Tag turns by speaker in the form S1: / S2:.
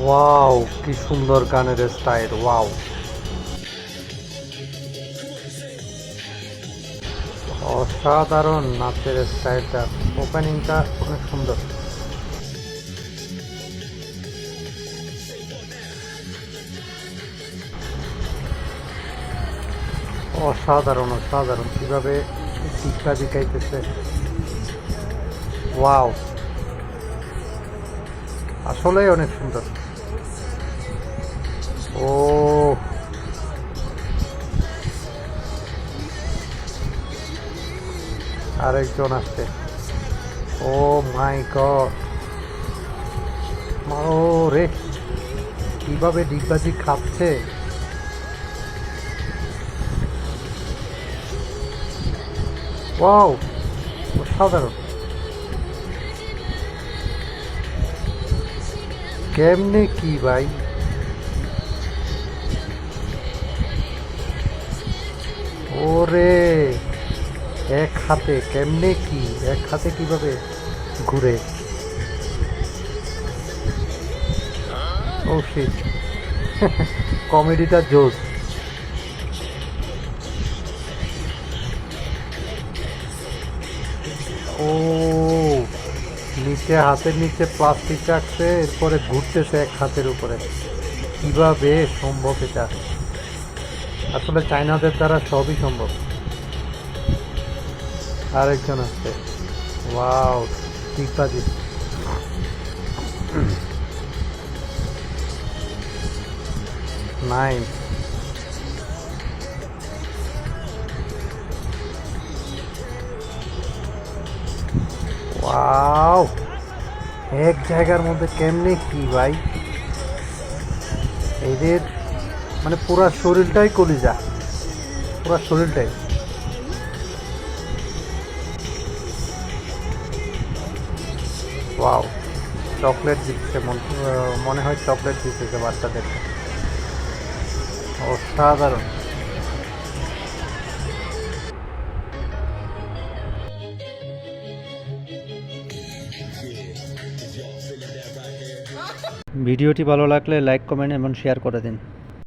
S1: Wow, কি সুন্দর গানের স্টাইল! ওয়াও, অসাধারণ নাচের স্টাইলটা, ওপেনিংটা অনেক সুন্দর। অসাধারণ অসাধারণ, কিভাবে টিকা জিকাইতেছে! ওয়াও, আসলেই অনেক সুন্দর। ও, আরেকজন আসছে। ও মাই গড! ও রে, কিভাবে ডিগবাজি খাচ্ছে! ওয়াও, অসাধারণ! কেমনে কি ভাই! ওরে, এক হাতে কেমনে কি, এক হাতে কিভাবে ঘুরে! ও শিট! কমেডিটা জোস। ও, নিচে হাতের নিচে প্লাস্টিক রাখছে, এরপরে ঘুরতেছে এক হাতের উপরে। কিভাবে সম্ভব এটা! আসলে চাইনাদের দ্বারা সবই সম্ভব। আরেকজন আসছে। ওয়াও, ডিগবাজি! নাইস! ওয়াও, এক জায়গার মধ্যে কেমনে কি ভাই! এদের মানে পুরা শরীরটাই কলিজা, পুরা শরীরটাই। ওয়াও, চকলেট দিচ্ছে, মনে হয় চকলেট দিচ্ছে বাচ্চাদেরকে। অসাধারণ! ভিডিওটি ভালো লাগলে লাইক, কমেন্ট এবং শেয়ার করে দিন।